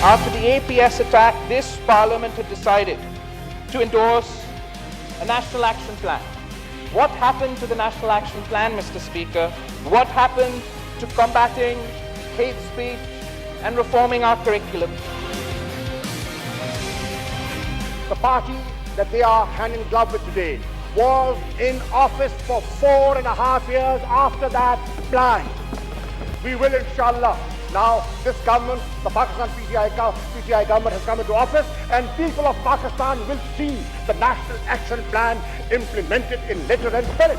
After the APS attack, this Parliament had decided to endorse a National Action Plan. What happened to the National Action Plan, Mr. Speaker? What happened to combating hate speech and reforming our curriculum? The party that they are hand in glove with today was in office for 4.5 years after that plan. We will, inshallah, now this government, the Pakistan PTI government has come into office, and people of Pakistan will see the National Action Plan implemented in letter and spirit.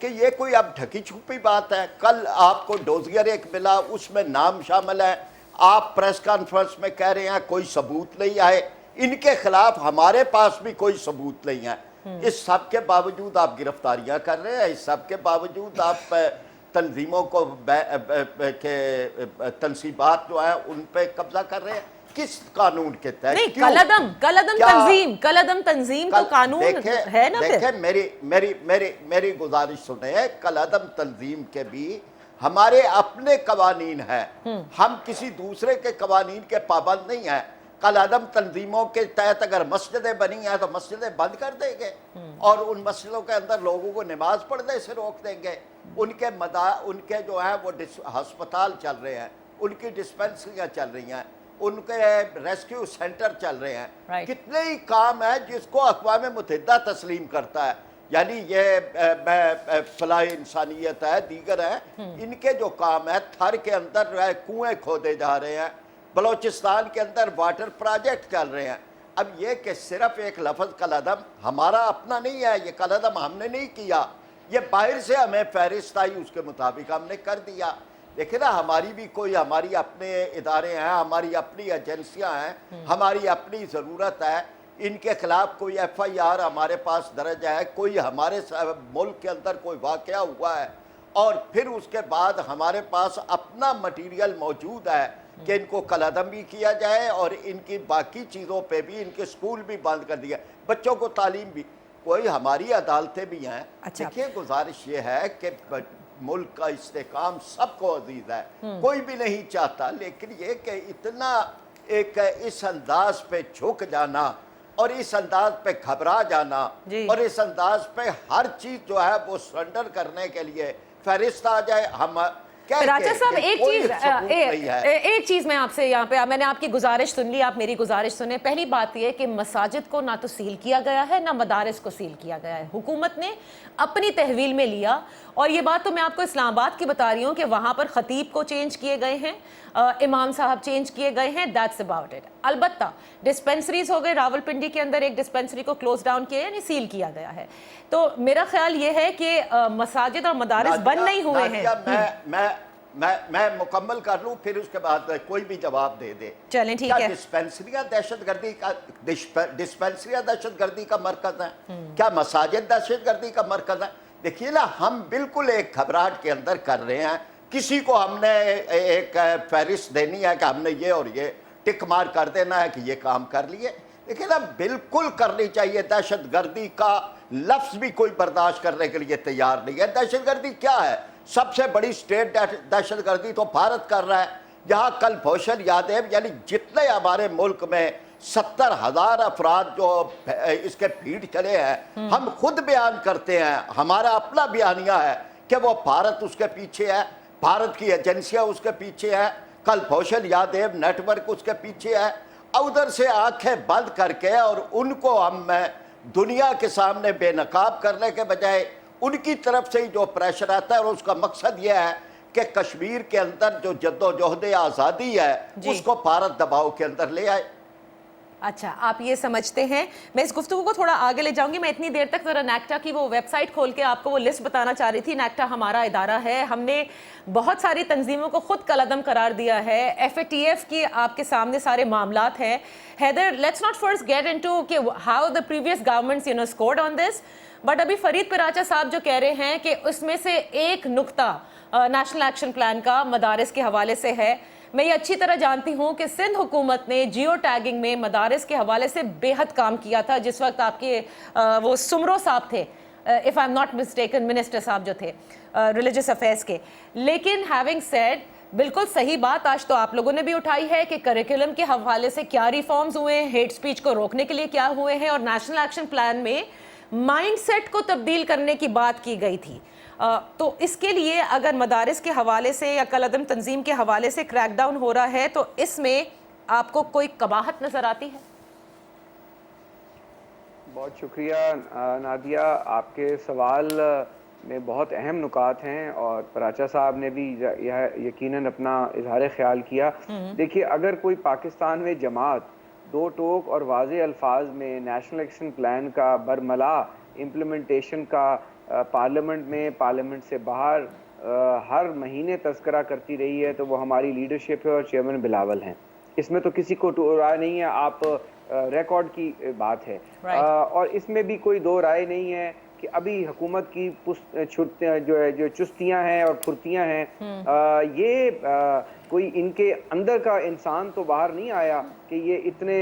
کہ یہ کوئی اب ڈھکی چھپی بات ہے. کل آپ کو ڈوزیئر ایک ملا, اس میں نام شامل ہے, آپ پریس کانفرنس میں کہہ رہے ہیں کوئی ثبوت نہیں آئے. ان کے خلاف ہمارے پاس بھی کوئی ثبوت نہیں ہے. اس سب کے باوجود آپ گرفتاریاں کر رہے ہیں, اس سب کے باوجود آپ تنظیموں کو تنصیبات جو ہیں ان پہ قبضہ کر رہے ہیں. کس قانون کے تحت؟ نہیں, کلعدم تنظیم تو قانون ہے نا. دیکھیں میری گزارش سنیں, کلعدم تنظیم کے بھی ہمارے اپنے قوانین ہیں, ہم کسی دوسرے کے قوانین کے پابند نہیں ہیں. کلعدم تنظیموں کے تحت اگر مسجدیں بنی ہیں تو مسجدیں بند کر دیں گے اور ان مسجدوں کے اندر لوگوں کو نماز پڑھنے سے روک دیں گے. ان کے جو ہیں وہ ہسپتال چل رہے ہیں, ان کی ڈسپنسریاں چل رہی ہیں, ان کے ریسکیو سینٹر چل رہے ہیں. کتنے ہی کام ہیں جس کو اقوام متحدہ تسلیم کرتا ہے. یعنی یہ فلاح انسانیت ہے, دیگر ہے, ان کے جو کام ہے, تھر کے اندر کنویں کھودے جا رہے ہیں, بلوچستان کے اندر واٹر پروجیکٹ چل رہے ہیں. اب یہ کہ صرف ایک لفظ کلعدم ہمارا اپنا نہیں ہے, یہ کلعدم ہم نے نہیں کیا, یہ باہر سے ہمیں فہرست آئی, اس کے مطابق ہم نے کر دیا. دیکھیں نا, ہماری بھی کوئی ہماری اپنے ادارے ہیں, ہماری اپنی ایجنسیاں ہیں, ہماری اپنی ضرورت ہے. ان کے خلاف کوئی ایف آئی آر ہمارے پاس درج ہے, کوئی ہمارے ملک کے اندر کوئی واقعہ ہوا ہے, اور پھر اس کے بعد ہمارے پاس اپنا مٹیریل موجود ہے کہ ان کو کلعدم بھی کیا جائے اور ان کی باقی چیزوں پہ بھی, ان کے سکول بھی بند کر دیا, بچوں کو تعلیم بھی, کوئی ہماری عدالتیں بھی ہیں. دیکھیے, گزارش یہ ہے کہ ملک کا استحکام سب کو عزیز ہے, کوئی بھی نہیں چاہتا, لیکن یہ کہ اتنا ایک اس انداز پہ جھک جانا اور اس انداز پہ گھبرا جانا اور اس انداز پہ ہر چیز جو ہے وہ سرنڈر کرنے کے لیے فہرست آ جائے. ہم راجہ صاحب ایک چیز میں آپ سے یہاں پہ, میں نے آپ کی گزارش سن لی, آپ میری گزارش سنیں. پہلی بات یہ کہ مساجد کو نہ تو سیل کیا گیا ہے, نہ مدارس کو سیل کیا گیا ہے, حکومت نے اپنی تحویل میں لیا. اور یہ بات تو میں آپ کو اسلام آباد کی بتا رہی ہوں کہ وہاں پر خطیب کو چینج کیے گئے ہیں, امام صاحب چینج کیے گئے ہیں, دیٹس اباؤٹ اٹ. البتہ ڈسپینسریز ہو گئے, راول پنڈی کے اندر ایک ڈسپینسری کو کلوز ڈاؤن کیا, یعنی سیل کیا گیا ہے. تو میرا خیال یہ ہے کہ مساجد اور مدارس بند نہیں ہوئے ہیں. میں مکمل کر لوں, پھر اس کے بعد کوئی بھی جواب دے دے. چلیں ٹھیک ہے. ڈسپینسریاں دہشت گردی کا مرکز ہیں؟ کیا مساجد دہشت گردی کا مرکز ہے؟ دیکھیے نا, ہم بالکل ایک گھبراہٹ کے اندر کر رہے ہیں. کسی کو ہم نے ایک فہرست دینی ہے کہ ہم نے یہ اور یہ ٹک مار کر دینا ہے کہ یہ کام کر لیے. دیکھیں نا, بالکل کرنی چاہیے. دہشت گردی کا لفظ بھی کوئی برداشت کرنے کے لیے تیار نہیں ہے. دہشت گردی کیا ہے؟ سب سے بڑی سٹیٹ دہشت گردی تو بھارت کر رہا ہے. جہاں کلبھوشن یادیو, یعنی جتنے ہمارے ملک میں 70,000 افراد جو اس کے بھیڑ چلے ہیں, ہم خود بیان کرتے ہیں, ہمارا اپنا بیانیہ ہے کہ وہ بھارت اس کے پیچھے ہے, بھارت کی ایجنسیاں اس کے پیچھے ہے, کلبھوشن یادیو نیٹ ورک اس کے پیچھے ہے. ادھر سے آنکھیں بند کر کے اور ان کو ہم دنیا کے سامنے بے نقاب کرنے کے بجائے ان کی طرف سے ہی جو پریشر آتا ہے, اور اس کا مقصد یہ ہے کہ کشمیر کے اندر جو جد و جہد آزادی ہے اس کو بھارت دباؤ کے اندر لے آئے. اچھا, آپ یہ سمجھتے ہیں. میں اس گفتگو کو تھوڑا آگے لے جاؤں گی. میں اتنی دیر تک ذرا نیکٹا کی وہ ویب سائٹ کھول کے آپ کو وہ لسٹ بتانا چاہ رہی تھی. نیکٹا ہمارا ادارہ ہے, ہم نے بہت ساری تنظیموں کو خود کلعدم قرار دیا ہے. ایف اے ٹی ایف کی آپ کے سامنے سارے معاملات ہیں. Haider, let's not first get into کہ how the previous governments scored on this, but ابھی فرید پراچا صاحب جو کہہ رہے ہیں کہ اس میں سے ایک نقطہ نیشنل ایکشن پلان کا مدارس کے حوالے سے ہے. میں یہ اچھی طرح جانتی ہوں کہ سندھ حکومت نے جیو ٹیگنگ میں مدارس کے حوالے سے بے حد کام کیا تھا جس وقت آپ کے وہ سمرو صاحب تھے, if I'm not mistaken, minister صاحب جو تھے ریلیجس افیئرس کے. لیکن ہیونگ سیڈ, بالکل صحیح بات آج تو آپ لوگوں نے بھی اٹھائی ہے کہ کریکولم کے حوالے سے کیا ریفارمز ہوئے ہیں, ہیٹ سپیچ کو روکنے کے لیے کیا ہوئے ہیں, اور نیشنل ایکشن پلان میں مائنڈ سیٹ کو تبدیل کرنے کی بات کی گئی تھی. تو اس کے لیے اگر مدارس کے حوالے سے یا کلعدم تنظیم کے حوالے سے کریک ڈاؤن ہو رہا ہے تو اس میں آپ کو کوئی قباحت نظر آتی ہے؟ بہت شکریہ نادیہ, آپ کے سوال میں بہت اہم نکات ہیں اور پراچا صاحب نے بھی یقیناً اپنا اظہار خیال کیا. دیکھیے, اگر کوئی پاکستان میں جماعت دو ٹوک اور واضح الفاظ میں نیشنل ایکشن پلان کا برملا امپلیمنٹیشن کا پارلیمنٹ میں, پارلیمنٹ سے باہر ہر مہینے تذکرہ کرتی رہی ہے تو وہ ہماری لیڈرشپ ہے اور چیئرمین بلاول ہیں. اس میں تو کسی کو رائے نہیں ہے, آپ ریکارڈ کی بات ہے. اور اس میں بھی کوئی دو رائے نہیں ہے کہ ابھی حکومت کی جو چستیاں ہیں اور پھرتیاں ہیں, یہ کوئی ان کے اندر کا انسان تو باہر نہیں آیا کہ یہ اتنے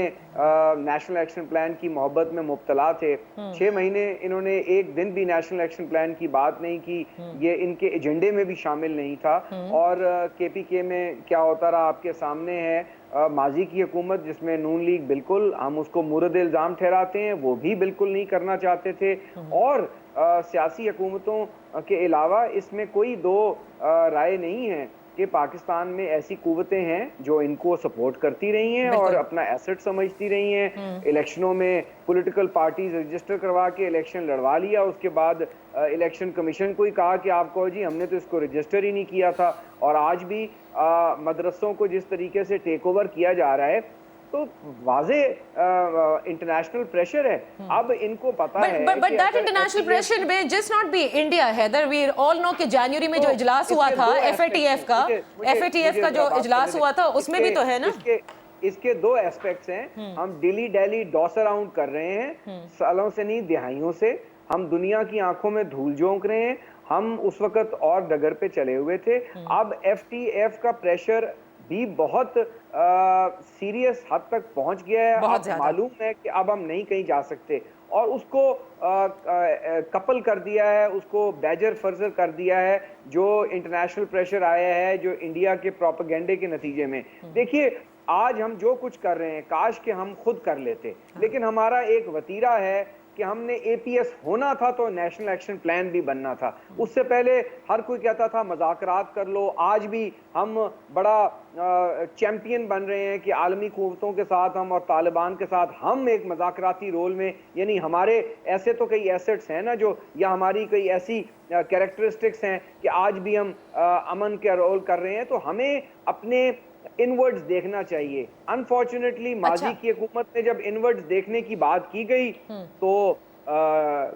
نیشنل ایکشن پلان کی محبت میں مبتلا تھے. 6 مہینے انہوں نے ایک دن بھی نیشنل ایکشن پلان کی بات نہیں کی, یہ ان کے ایجنڈے میں بھی شامل نہیں تھا. اور کے پی کے میں کیا ہوتا رہا آپ کے سامنے ہے. ماضی کی حکومت جس میں نون لیگ بالکل, ہم اس کو مورد الزام ٹھہراتے ہیں, وہ بھی بالکل نہیں کرنا چاہتے تھے. اور سیاسی حکومتوں کے علاوہ اس میں کوئی دو رائے نہیں ہے کہ پاکستان میں ایسی قوتیں ہیں جو ان کو سپورٹ کرتی رہی ہیں اور اپنا ایسٹ سمجھتی رہی ہیں. الیکشنوں میں پولیٹیکل پارٹیز رجسٹر کروا کے الیکشن لڑوا لیا, اس کے بعد الیکشن کمیشن کو ہی کہا کہ آپ کہو جی ہم نے تو اس کو رجسٹر ہی نہیں کیا تھا. اور آج بھی مدرسوں کو جس طریقے سے ٹیک اوور کیا جا رہا ہے تو واضح انٹرنیشنل پریشر ہے. اب ان کو پتا ہے but that international pressure may just not be India. Heather, we all know کہ جنوری میں جو اجلاس ہوا تھا FATF کا جو اجلاس ہوا تھا اس میں بھی تو ہے نا. اس کے دو ایسپیکٹس ہیں. ہم ڈیلی ڈاس اراؤنڈ کر رہے ہیں سالوں سے نہیں دہائیوں سے. ہم دنیا کی آنکھوں میں دھول جھونک رہے ہیں. ہم اس وقت اور ڈگر پہ چلے ہوئے تھے. اب FATF کا پریشر بھی بہت سیریس حد تک پہنچ گیا ہے. اب معلوم ہے کہ اب ہم نہیں کہیں جا سکتے اور اس کو کپل کر دیا ہے, اس کو بیجر فرضر کر دیا ہے جو انٹرنیشنل پریشر آیا ہے جو انڈیا کے پروپیگنڈے کے نتیجے میں. دیکھیے آج ہم جو کچھ کر رہے ہیں کاش کہ ہم خود کر لیتے, لیکن ہمارا ایک وتیرہ ہے کہ ہم نے APS ہونا تھا تو نیشنل ایکشن پلان بھی بننا تھا. اس سے پہلے ہر کوئی کہتا تھا مذاکرات کر لو. آج بھی ہم بڑا چیمپئن بن رہے ہیں کہ عالمی قوتوں کے ساتھ ہم اور طالبان کے ساتھ ہم ایک مذاکراتی رول میں, یعنی ہمارے ایسے تو کئی ایسٹس ہیں نا جو, یا ہماری کئی ایسی کیریکٹرسٹکس ہیں کہ آج بھی ہم امن کا رول کر رہے ہیں. تو ہمیں اپنے انورڈز دیکھنا چاہیے. انفارچونیٹلی ماضی کی حکومت میں جب انورڈز دیکھنے کی بات کی گئی تو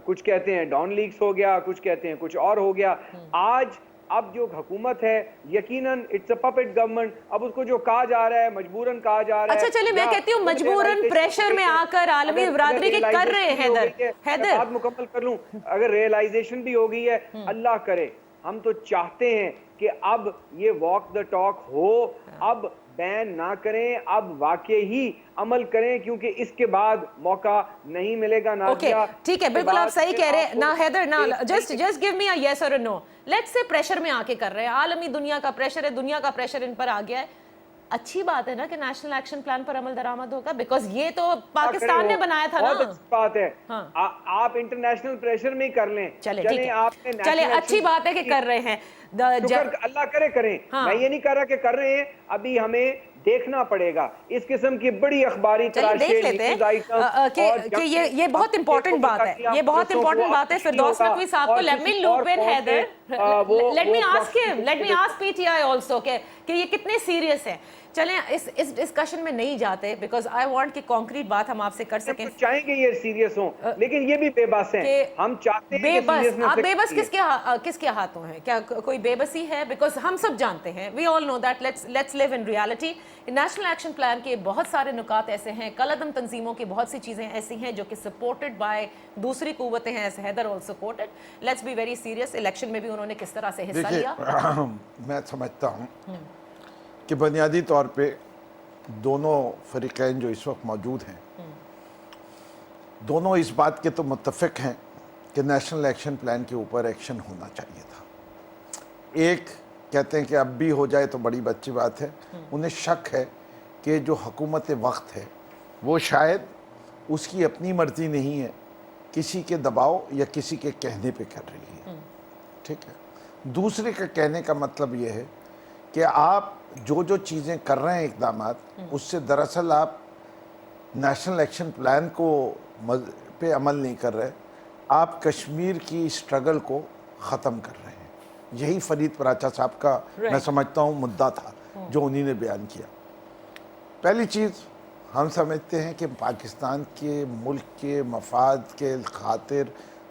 کچھ کہتے ہیں ڈان لیگز ہو گیا, کچھ کہتے ہیں کچھ اور ہو گیا. آج اب جو حکومت ہے یقیناً اٹس اے پپٹ گورنمنٹ. اب اس کو جو کہا جا رہا ہے مجبوراً کہا جا رہا ہے. اچھا چلیے میں کہتی ہوں مجبوراً پریشر میں آ کر عالمی برادری کے کر رہے ہیں. حیدر بات مکمل کر لوں. اگر ریئلائزیشن بھی ہو گئی ہے, اللہ کرے ہم تو چاہتے ہیں کہ اب یہ واک دا ٹاک ہو, اب بین نہ کریں, اب واقعی ہی عمل کریں, کیونکہ اس کے بعد موقع نہیں ملے گا. نازیہ ٹھیک ہے, بالکل آپ صحیح کہہ رہے ہیں. نا حیدر نا just give me a yes or a no. Let's say pressure میں آ کے کر رہے ہیں, عالمی دنیا کا پریشر ہے, دنیا کا پریشر ان پر آ گیا ہے. اچھی بات ہے نا کہ نیشنل ایکشن پلان پر عمل درآمد ہوگا, بیکاز یہ تو پاکستان نے بنایا تھا نا. بہت اچھی بات ہے. آپ انٹرنیشنل پریشر میں ہی کر لیں. چلے اچھی بات ہے کہ کر رہے ہیں. اللہ کرے کریں. میں یہ نہیں کہہ رہا کہ کر رہے ہیں, ابھی ہمیں دیکھنا پڑے گا. اس قسم کی بڑی اخباری دیکھ لیتے ہیں کہ یہ بہت امپورٹنٹ بات ہے, یہ بہت امپورٹنٹ بات ہے. فردوس نقوی صاحب کو let me loop in Heather, let me ask him, let me ask PTI also کہ یہ کتنے سیریس ہیں. چلیں اس ڈسکشن میں نہیں جاتے بیکاز آئی وانٹ کہ کانکریٹ بات ہم آپ سے کر سکیں. چاہیں گے یہ سیریس ہوں, لیکن یہ بھی بے بس ہیں. ہم چاہتے ہیں بے بس. آپ بے بس کس کے ہاتھوں ہیں؟ کیا کوئی بے بسی ہے؟ بیکاز ہم سب جانتے ہیں, we all know that let's leave in reality. National action plan کے بہت سارے نکات ایسے ہیں, کالعدم تنظیموں کی بہت سی چیزیں ایسی ہیں جو کہ سپورٹڈ بائی دوسری قوتیں ہیں, as Haider also quoted. Let's be very serious. Election میں بھی انہوں نے کس طرح سے حصہ لیا. میں سمجھتا ہوں کہ بنیادی طور پہ دونوں فریقین جو اس وقت موجود ہیں دونوں اس بات کے تو متفق ہیں کہ نیشنل ایکشن پلان کے اوپر ایکشن ہونا چاہیے تھا. ایک کہتے ہیں کہ اب بھی ہو جائے تو بڑی اچھی بات ہے. انہیں شک ہے کہ جو حکومت وقت ہے وہ شاید اس کی اپنی مرضی نہیں ہے, کسی کے دباؤ یا کسی کے کہنے پہ کر رہی ہے. ٹھیک ہے. دوسرے کا کہنے کا مطلب یہ ہے کہ آپ جو چیزیں کر رہے ہیں اقدامات, اس سے دراصل آپ نیشنل ایکشن پلان کو پہ عمل نہیں کر رہے, آپ کشمیر کی اسٹرگل کو ختم کر رہے ہیں. یہی فرید پراچا صاحب کا میں سمجھتا ہوں مدعا تھا جو انہی نے بیان کیا. پہلی چیز ہم سمجھتے ہیں کہ پاکستان کے ملک کے مفاد کے خاطر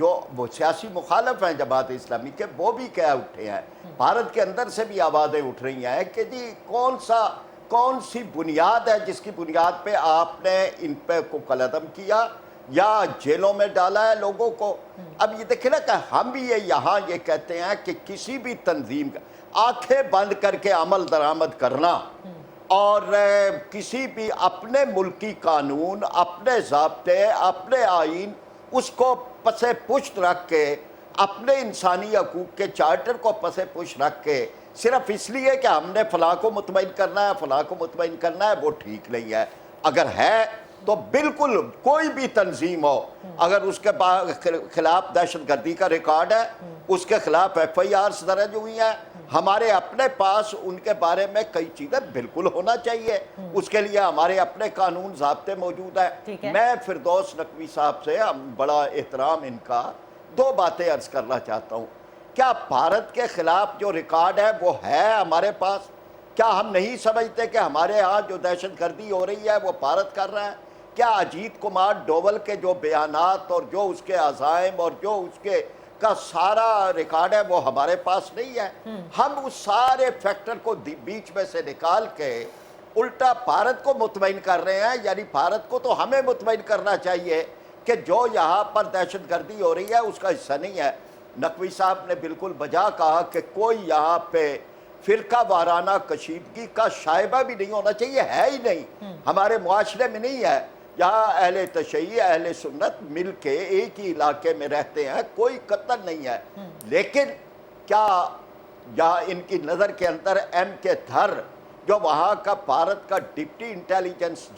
جو وہ سیاسی مخالف ہیں جماعت اسلامی کے وہ بھی کہہ اٹھے ہیں، بھارت کے اندر سے بھی آوازیں اٹھ رہی ہیں کہ جی کون سی بنیاد ہے جس کی بنیاد پہ آپ نے ان پہ کو قلعدم کیا یا جیلوں میں ڈالا ہے لوگوں کو. اب یہ دیکھیں نا کہ ہم بھی یہاں یہ کہتے ہیں کہ کسی بھی تنظیم کا آنکھیں بند کر کے عمل درآمد کرنا اور کسی بھی اپنے ملکی قانون، اپنے ضابطے، اپنے آئین اس کو پس پشت رکھ کے، اپنے انسانی حقوق کے چارٹر کو پس پشت رکھ کے صرف اس لیے کہ ہم نے فلاں کو مطمئن کرنا ہے، فلاں کو مطمئن کرنا ہے، وہ ٹھیک نہیں ہے. اگر ہے تو بالکل کوئی بھی تنظیم ہو، اگر اس کے خلاف دہشت گردی کا ریکارڈ ہے، اس کے خلاف FIRs درج ہوئی ہیں، ہمارے اپنے پاس ان کے بارے میں کئی چیزیں بالکل ہونا چاہیے. اس کے لیے ہمارے اپنے قانون ضابطے موجود ہیں. میں فردوس نقوی صاحب سے بڑا احترام ان کا 2 باتیں عرض کرنا چاہتا ہوں. کیا بھارت کے خلاف جو ریکارڈ ہے وہ ہے ہمارے پاس؟ کیا ہم نہیں سمجھتے کہ ہمارے ہاں جو دہشت گردی ہو رہی ہے وہ بھارت کر رہا ہے؟ کیا اجیت کمار ڈوول کے جو بیانات اور جو اس کے عزائم اور جو اس کے کا سارا ریکارڈ ہے وہ ہمارے پاس نہیں ہے؟ ہم اس سارے فیکٹر کو بیچ میں سے نکال کے الٹا بھارت کو مطمئن کر رہے ہیں. یعنی بھارت کو تو ہمیں مطمئن کرنا چاہیے کہ جو یہاں پر دہشت گردی ہو رہی ہے اس کا حصہ نہیں ہے. نقوی صاحب نے بالکل بجا کہا کہ کوئی یہاں پہ فرقہ وارانہ کشیدگی کا شائبہ بھی نہیں ہونا چاہیے، ہے ہی نہیں، ہمارے معاشرے میں نہیں ہے. یہاں اہل تشیع اہل سنت مل کے ایک ہی علاقے میں رہتے ہیں، کوئی قتل نہیں ہے. لیکن کیا یہاں ان کی نظر کے اندر MK دھر جو وہاں کا بھارت کا ڈپٹی انٹیلیجنس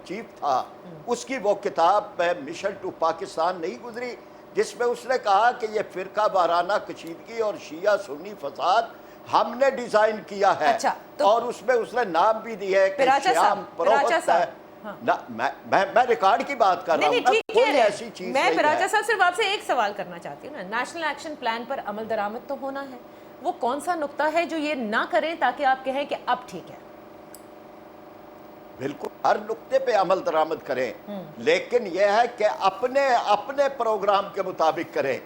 چیف تھا، اس کی وہ کتاب مشن ٹو پاکستان نہیں گزری جس میں اس نے کہا کہ یہ فرقہ وارانہ کشیدگی اور شیعہ سنی فساد ہم نے ڈیزائن کیا ہے. اور اس میں اس نے نام بھی دی ہے کہ شیام پروہت ہے. میں ریکارڈ کی بات کر رہا ہوں، کوئی ایسی چیز نہیں ہے. میں پراچا صاحب صرف آپ سے ایک سوال کرنا چاہتی ہوں نا، نیشنل ایکشن پلان پر عمل درآمد تو ہونا ہے، وہ کون سا نقطہ ہے جو یہ نہ کریں تاکہ آپ کہیں کہ اب ٹھیک ہے؟ بالکل ہر نقطے پہ عمل درآمد کریں، لیکن یہ ہے کہ اپنے پروگرام کے مطابق کریں.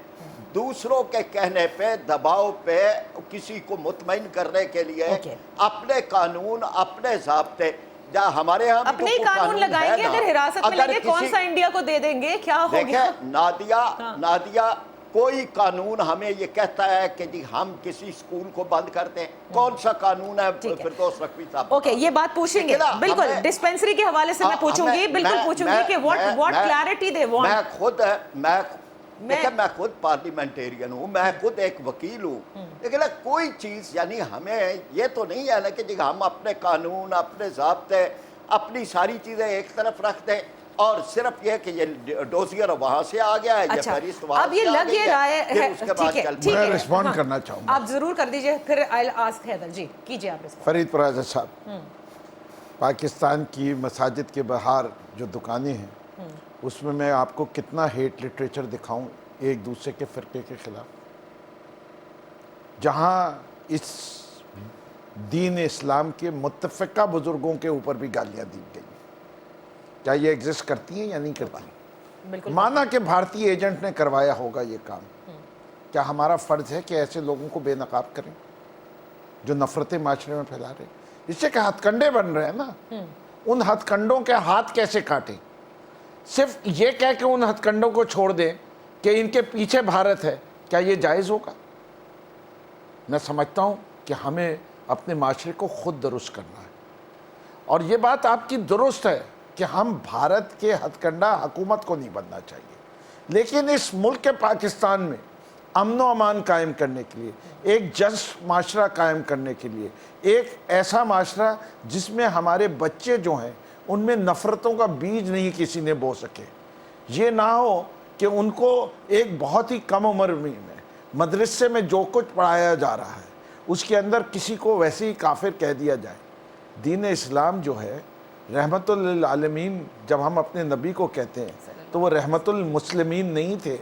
دوسروں کے کہنے پہ، دباؤ پہ، کسی کو مطمئن کرنے کے لیے اپنے قانون، اپنے ضابطے، جہاں ہمارے ہاں اپنے قانون لگائیں گے، اگر حراست میں لگے کون سا انڈیا کو دے دیں گے؟ کیا ہو گیا؟ دیکھیں نادیہ، کوئی قانون ہمیں یہ کہتا ہے کہ جی ہم کسی اسکول کو بند کر دیں؟ کون سا قانون ہے فردوس نقوی صاحب؟ اوکے، یہ بات پوچھیں گے، بالکل ڈسپینسری کے حوالے سے میں پوچھوں گی، بالکل پوچھوں گی کہ what clarity they want. میں خود پارلیمنٹیرین ہوں، میں خود ایک وکیل ہوں، لیکن کوئی چیز یعنی ہمیں یہ تو نہیں ہے نا کہ جی ہم اپنے قانون، اپنے ضابطے، اپنی ساری چیزیں ایک طرف رکھ دیں اور صرف یہ کہ یہ ڈوزیر وہاں سے آ گیا ہے، یہ فہرست وہاں سے آ گئی ہے، پھر اس کے بعد چلتے ہیں. میں رسپونڈ کرنا چاہوں گا. آپ ضرور کر دیجئے، پھر I'll ask حیدر. جی کیجئے آپ رسپونڈ. فرید پراجا صاحب، پاکستان کی مساجد کے باہر جو دکانیں ہیں اس میں آپ کو کتنا ہیٹ لٹریچر دکھاؤں ایک دوسرے کے فرقے کے خلاف، جہاں اس دین اسلام کے متفقہ بزرگوں کے اوپر بھی گالیاں دی گئی. کیا یہ ایگزسٹ کرتی ہیں یا نہیں کرتی؟ مانا کہ بھارتی ایجنٹ نے کروایا ہوگا یہ کام، کیا ہمارا فرض ہے کہ ایسے لوگوں کو بے نقاب کریں جو نفرتیں معاشرے میں پھیلا رہے ہیں؟ اس سے کہ ہتھ کنڈے بن رہے ہیں نا، ان ہتھ کنڈوں کے ہاتھ کیسے کاٹیں؟ صرف یہ کہہ کہ ان ہتھ کنڈوں کو چھوڑ دیں کہ ان کے پیچھے بھارت ہے، کیا یہ جائز ہوگا؟ میں سمجھتا ہوں کہ ہمیں اپنے معاشرے کو خود درست کرنا ہے، اور یہ بات آپ کی درست ہے کہ ہم بھارت کے ہتھ کنڈا حکومت کو نہیں بننا چاہیے، لیکن اس ملک کے پاکستان میں امن و امان قائم کرنے کے لیے، ایک جسٹ معاشرہ قائم کرنے کے لیے، ایک ایسا معاشرہ جس میں ہمارے بچے جو ہیں ان میں نفرتوں کا بیج نہیں کسی نے بو سکے. یہ نہ ہو کہ ان کو ایک بہت ہی کم عمر میں مدرسے میں جو کچھ پڑھایا جا رہا ہے اس کے اندر کسی کو ویسے ہی کافر کہہ دیا جائے. دین اسلام جو ہے رحمت للعالمین، جب ہم اپنے نبی کو کہتے ہیں تو وہ رحمت المسلمین نہیں تھے،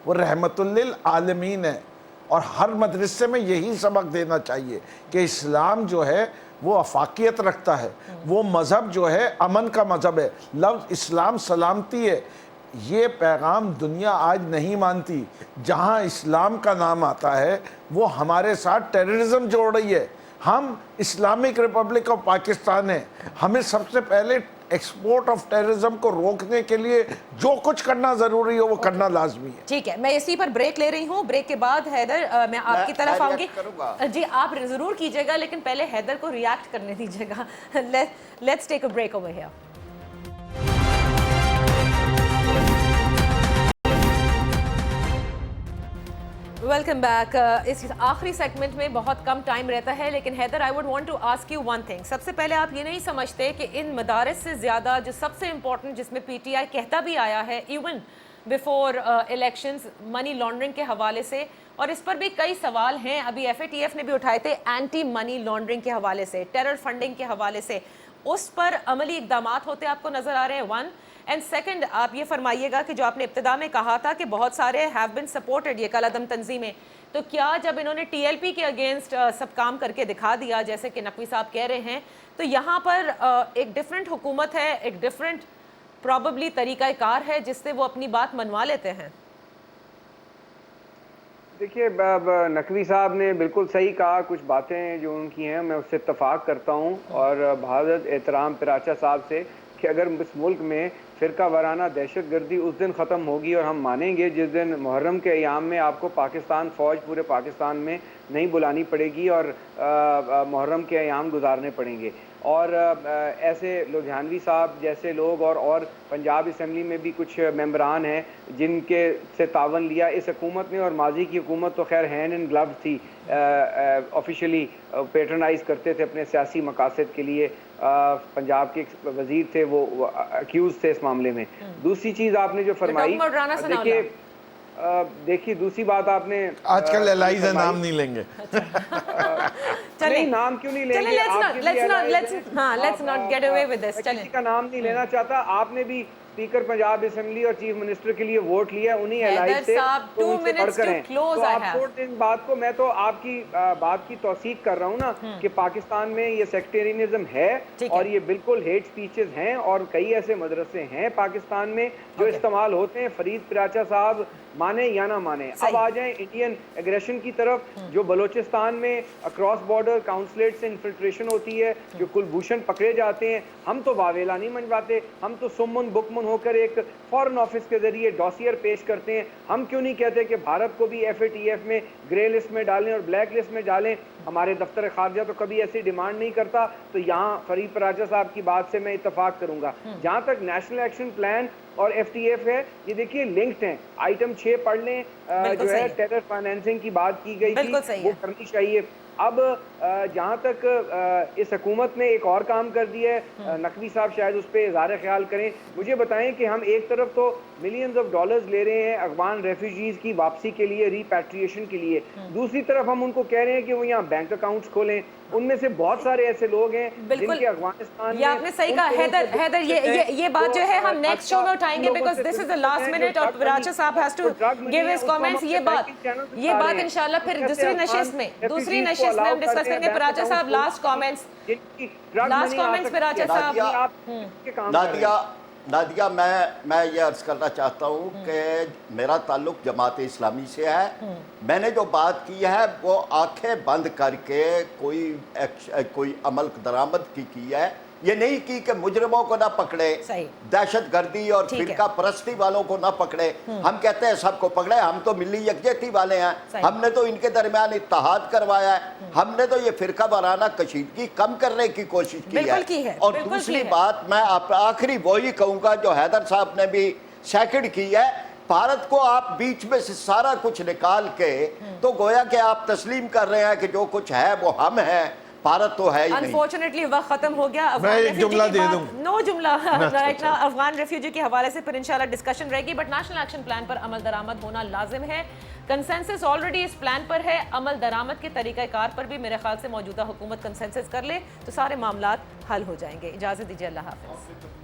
وہ رحمت للعالمین ہے. اور ہر مدرسے میں یہی سبق دینا چاہیے کہ اسلام جو ہے وہ افاقیت رکھتا ہے، وہ مذہب جو ہے امن کا مذہب ہے. لفظ اسلام سلامتی ہے. یہ پیغام دنیا آج نہیں مانتی. جہاں اسلام کا نام آتا ہے وہ ہمارے ساتھ ٹیررزم جوڑ رہی ہے. ہم اسلامک ریپبلک آف پاکستان ہیں. ہمیں سب سے پہلے ایکسپورٹ آف ٹیررزم کو روکنے کے لیے جو کچھ کرنا ضروری ہو وہ کرنا لازمی ہے. ٹھیک ہے, میں اسی پر بریک لے رہی ہوں. بریک کے بعد حیدر میں آپ کی طرف آؤں گی. جی آپ ضرور کیجیے گا, لیکن پہلے حیدر کو ریاکٹ کرنے دیجیے گا. Let's take a break over here. Welcome back. اس آخری سیگمنٹ میں بہت کم ٹائم رہتا ہے, لیکن Haider I would want to ask you one thing. سب سے پہلے آپ یہ نہیں سمجھتے کہ ان مدارس سے زیادہ جو سب سے امپورٹنٹ, جس میں پی ٹی آئی کہتا بھی آیا ہے even before elections, money laundering کے حوالے سے, اور اس پر بھی کئی سوال ہیں, ابھی ایف اے ٹی ایف نے بھی اٹھائے تھے, اینٹی منی لانڈرنگ کے حوالے سے, ٹیرر فنڈنگ کے حوالے سے, اس پر عملی اقدامات ہوتے آپ کو نظر آ رہے ہیں. ون اینڈ سیکنڈ, آپ یہ فرمائیے گا کہ جو آپ نے ابتدا میں کہا تھا کہ بہت سارے ہیو بن سپورٹڈ یہ کل عدم تنظیمیں, تو کیا جب انہوں نے ٹی ایل پی کے اگینسٹ سب کام کر کے دکھا دیا جیسے کہ نقوی صاحب کہہ رہے ہیں, تو یہاں پر ایک ڈفرینٹ حکومت ہے, ایک ڈفرینٹ پراببلی طریقہ کار ہے جس سے وہ اپنی بات منوا لیتے ہیں؟ دیکھیے نقوی صاحب نے بالکل صحیح کہا. کچھ باتیں جو ان کی ہیں میں اس سے اتفاق کرتا ہوں, اور بحضرت احترام پراچا صاحب سے کہ اگر اس ملک میں فرقہ وارانہ دہشت گردی اس دن ختم ہوگی, اور ہم مانیں گے جس دن محرم کے ایام میں آپ کو پاکستان فوج پورے پاکستان میں نہیں بلانی پڑے گی اور محرم کے ایام گزارنے پڑیں گے. اور ایسے لدھیانوی صاحب جیسے لوگ اور پنجاب اسمبلی میں بھی کچھ ممبران ہیں جن کے سے تعاون لیا اس حکومت نے, اور ماضی کی حکومت تو خیر ہینڈ اینڈ گلوز تھی, آفیشلی پیٹرنائز کرتے تھے اپنے سیاسی مقاصد کے لیے. پنجاب کے وزیر تھے وہ اکیوز تھے اس معاملے میں. دوسری چیز آپ نے جو فرمائی, دیکھیے دوسری بات آپ نے, آج کل ایلائز نام نہیں لیں گے. چلیے نام کیوں نہیں لیں گے, کسی کا نام نہیں لینا چاہتا. آپ نے بھی اسپیکر پنجاب اسمبلی اور چیف منسٹر کے لیے ووٹ لیا, انہیں ایلائز سے تو ان سے پڑھ کر ہیں. تو آپ چھوڑ دیں اس بات کو, میں تو آپ کی بات کی توثیق کر رہا ہوں نا کہ پاکستان میں یہ سیکٹیرینزم ہے اور یہ بالکل ہیٹ سپیچز ہیں, اور کئی ایسے مدرسے ہیں پاکستان میں جو استعمال ہوتے ہیں. فرید پراچا صاحب مانے یا نہ مانے. اب آ جائیں انڈین ایگریشن کی طرف, جو بلوچستان میں اکراس بارڈر کاؤنسلیٹ سے انفلٹریشن ہوتی ہے, جو کلبھوشن پکڑے جاتے ہیں, ہم تو واویلا نہیں منواتے, ہم تو سمن بکمن ہو کر ایک فورن آفس کے ذریعے ڈاسیر پیش کرتے ہیں. ہم کیوں نہیں کہتے کہ بھارت کو بھی ایف اے ٹی ایف میں گرے لسٹ میں ڈالیں اور بلیک لسٹ میں ڈالیں؟ ہمارے دفتر خارجہ تو کبھی ایسی ڈیمانڈ نہیں کرتا. تو یہاں فرید پراچا صاحب کی بات سے میں اتفاق کروں گا. جہاں تک نیشنل ایکشن پلان اور ایف ٹی ایف ہے, یہ دیکھیے لنکڈ ہیں. آئٹم 6 پڑھ لیں, جو ہے ٹیرر فائنینسنگ کی بات کی گئی تھی وہ کرنی چاہیے. اب جہاں تک اس حکومت نے ایک اور کام کر دیا ہے, نقوی صاحب شاید اس پہ اظہار خیال کریں. مجھے بتائیں کہ ہم ایک طرف تو ملینز آف ڈالرز لے رہے ہیں افغان ریفیوجیز کی واپسی کے لیے, ریپیٹریشن کے لیے, دوسری طرف ہم ان کو کہہ رہے ہیں کہ وہ یہاں بینک اکاؤنٹس کھولیں. ان میں سے بہت سارے ایسے لوگ ہیں جن کے افغانستان یہ آپ نے صحیح کہا. حیدر یہ بات جو ہے ہم نیکسٹ شو میں اٹھائیں گے, because this is the last minute اور پراچا صاحب has to give his comments. یہ بات انشاءاللہ پھر دوسری نشست میں ہم ڈسکس کریں گے. پراچا صاحب لاسٹ کامنٹس پراچا صاحب. نادیہ میں یہ عرض کرنا چاہتا ہوں کہ میرا تعلق جماعت اسلامی سے ہے. میں نے جو بات کی ہے وہ آنکھیں بند کر کے کوئی عمل درآمد کی ہے. یہ نہیں کہ مجرموں کو نہ پکڑے, دہشت گردی اور فرقہ پرستی والوں کو نہ پکڑے. ہم کہتے ہیں سب کو پکڑے, ہم تو ملی یکجہتی والے ہیں, ہم نے تو ان کے درمیان اتحاد کروایا ہے, ہم نے تو یہ فرقہ وارانہ کشیدگی کم کرنے کی کوشش کی ہے. اور دوسری بات میں آخری وہی کہوں گا جو حیدر صاحب نے بھی سیکنڈ کی ہے, بھارت کو آپ بیچ میں سے سارا کچھ نکال کے تو گویا کہ آپ تسلیم کر رہے ہیں کہ جو کچھ ہے وہ ہم ہیں, بھارت تو ہے ہی نہیں. انفارچونیٹلی وقت ختم ہو گیا. میں ایک جملہ دے دوں, نو جملہ افغان ریفیوجی کے حوالے سے پھر انشاءاللہ ڈسکشن رہے گی, بٹ نیشنل ایکشن پلان پر عمل درآمد ہونا لازم ہے. کنسنسس آلریڈی اس پلان پر ہے, عمل درآمد کے طریقہ کار پر بھی میرے خیال سے موجودہ حکومت کنسنسس کر لے تو سارے معاملات حل ہو جائیں گے. اجازت دیجیے, اللہ حافظ.